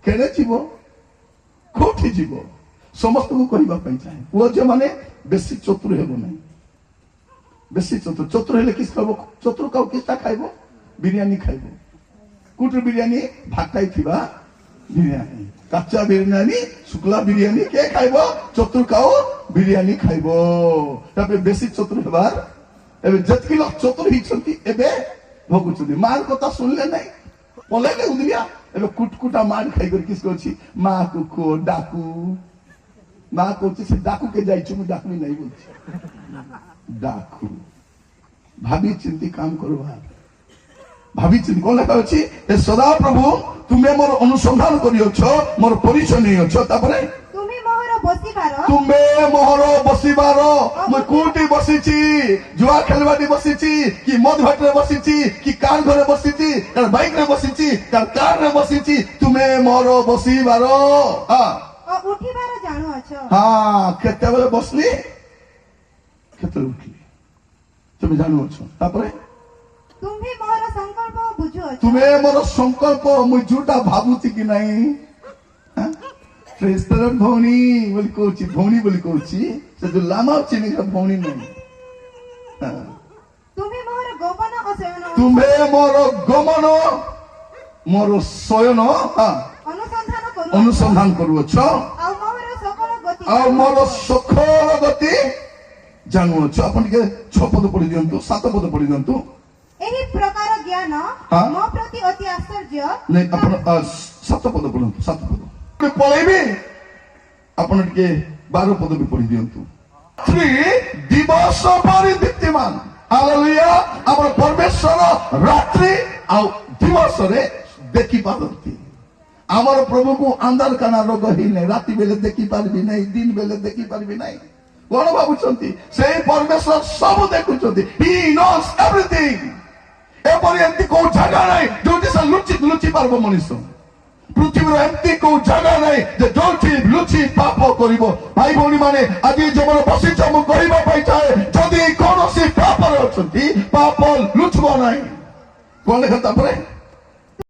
କେଡ଼େ ଯିବ କୋଉଠି ଯିବ ସମସ୍ତଙ୍କୁ କହିବା ପାଇଁ ଚାହେଁ। ପୁଅ ଝିଅ ମାନେ ବେଶୀ ଚତୁର ହେବ ନାହିଁ, ବେଶୀ ଚତୁର ହେଲେ କିସ ଖାଇବ? ଚତୁର କାଉ କିସଟା ଖାଇବ? ବିରିୟାନୀ ଖାଇବ। କୋଉଠି ବିରିୟାନୀ? ଭାଟାଇ ଥିବା ବିରିୟାନୀ, କାଚା ବିରିୟାନୀ, ଶୁକ୍ଲା ବିରିୟାନୀ କିଏ ଖାଇବ? ଚତୁର କାଉ ବିରିୟାନୀ ଖାଇବ। ତାପରେ ବେଶୀ ଚତୁର ହେବାର ଏବେ ଯେତିକି ଲୋକ ଚତୁର ହେଇଛନ୍ତି ଏବେ ଭୋଗୁଛନ୍ତି। ମାର କଥା ଶୁଣିଲେ ନାହିଁ, ପଳେଇଲେ ଉଦିଆ। ଏବେ କୁଟକୁଟା ମାର ଖାଇକରି କିସ କରୁଛି? ମାକୁ କୁହ ଡାକୁ। ମା କହୁଛି ସେ ଡାକୁ କେ ଯାଇଛୁ, ମୁଁ ଡାକୁବି ନାହିଁ ବলছি। ଡାକୁ ଭାବି ଚିନ୍ତି କାମ করবা, ভাবি চিন্তি কোন লেখা ଅଛି? ଏ ସଦା ପ୍ରଭୁ ତୁମେ ମୋର ଅନୁସନ୍ଧାନ କରିଅଛ, ମୋର ପରିଚୟ ନେଇଅଛ। ତାପରେ ତୁମେ ମୋହର ବସିବାର। ମୁଁ କୋଉଠି ବସିଛି? ଜୁଆ ଖେଳିବାଟି ବସିଛି କି ମଦ ଭାଟିରେ ବସିଛି କି କାର ଘରେ ବସିଛି, କାହାର ବାଇକ ରେ ବସିଛି, କାହାର କାର ରେ ବସିଛି। ତୁମେ ମୋର ବସିବାର ଉଠିବାର ଜାଣୁଅଛ। ହଁ, କେତେବେଳେ ବସିଲି, କେତେବେଳେ ଉଠିଲି ତୁମେ ଜାଣୁଅଛ। ତାପରେ ତୁମେ ମୋର ସଂକଳ୍ପ ବୁଝୁଅଛ। ତୁମେ ମୋର ସଂକଳ୍ପ ମୁଁ ଯୋଉଟା ଭାବୁଛି କି ନାହିଁ। ଭଉଣୀ ବୋଲି କହୁଛି, ଭଉଣୀ ବୋଲି କହୁଛି, ସେ ଯୋଉ ଲାମା ଚିନି ଭଉଣୀ ନାହିଁ। ତୁମେ ମୋର ଗମନ ଓ ଶୟନ, ତୁମେ ମୋର ଗମନ ମୋର ଶୟନ ଅନୁସନ୍ଧାନ କରୁଅଛ, ଆଉ ମୋର ସକଳ ଗତି ଜାଣୁଅଛ। ଆପଣ ଟିକେ 6 ପଦ ପଢି ଦିଅନ୍ତୁ, 7 ପଦ ପଢି ଦିଅନ୍ତୁ। ଏହି ପ୍ରକାର ଜ୍ଞାନ ମୋ ପ୍ରତି ଅତି ଆଶ୍ଚର୍ଯ୍ୟ। ନାଇଁ, ଆପଣ 7 ପଦ ପଢନ୍ତୁ, 7 ପଦ ପଳେଇବି। ଆପଣ ଟିକେ 12 ପଦ ବି ପଢି ଦିଅନ୍ତୁ। ଦିବସ ପରି ଦୀପ୍ତିମାନ। ହାଲେଲୁୟା। ଆମର ପରମେଶ୍ୱର ରାତ୍ରି ଆଉ ଦିବସରେ ଦେଖି ପାରନ୍ତି। ଆମର ପ୍ରଭୁକୁ ଅନ୍ଧାର କାନା ରୋଗ ହେଇନାହିଁ, ରାତି ବେଲେ ଦେଖି ପାରିବି ନାହିଁ, ଦିନ ବେଲେ ଦେଖି ପାରିବି ନାହିଁ। କଣ ଭାବୁଛନ୍ତି? ସେଇ ପରମେଶ୍ୱର ସବୁ ଦେଖୁଛନ୍ତି। He knows everything। ଏପରି ଏମିତି କୋଉ ଜାଗା ନାହିଁ ଯୋଉଠି ସେ ଲୁଚି ପାରିବ ମଣିଷ। ପୃଥିବୀର ଏମିତି କୋଉ ଜାଗା ନାହିଁ ଯେ ଯୋଉଠି ଲୁଚି ପାପ କରିବ। ଭାଇ ଭଉଣୀ ମାନେ, ଆଜି ଯେମାନେ ବସିଛ, ମୁଁ କହିବା ପାଇଁ ଚାହେଁ, ଯଦି କୌଣସି ପାପରେ ଅଛନ୍ତି, ପାପ ଲୁଚିବ ନାହିଁ। କଣ ଲେଖା ତାପରେ?